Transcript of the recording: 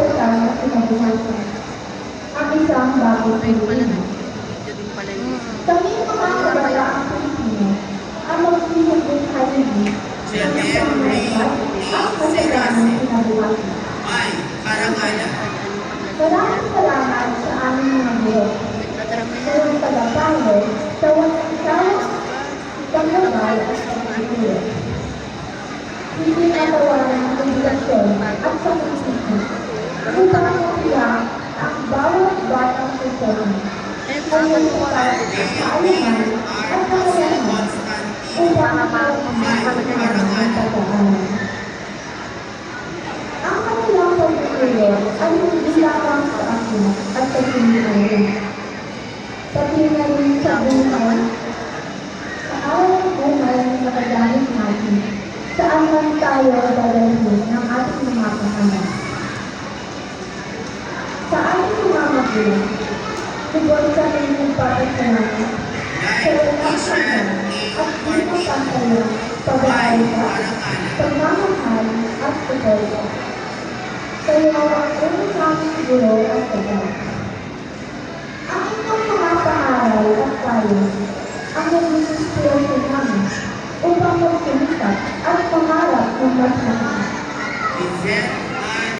total na kinabukasan. Ang isang bagong Pilipinas. Kami mga kabataang Pilipino ang magsisilbing haligi ng isang malakas at masaganang kinabukasan. Maraming salamat sa aming mga guro. Sa mga tagapayo, sa walang sawang paglabay at pagtuturo. Hindi natawanan ang edukasyon at sakripisyo upang matiyak ang bawat batang Pilipino ay nagpapalagay sa kaalaman at kakayahan upang makapagpapalaan ang pagkakalan. Ang kanilang pagtuturo ay hindi lamang sa akin at sa Pilipinas, pati na rin sa buhay, sa awang buhay na nakagamit natin, saan man tayo dadalhin ng ating mga kasama. Sa ating mga magulang, lubos kami nagpapasalamat sa walang hanggan at di mapantayang pag-aayos, pagmamahal at suporta. Kaya ang unang naming guro at tagal. Ang inyong mga pangaral at payo ang naging inspirasyon namin upang magsulikat at pangarap ng mas malaki.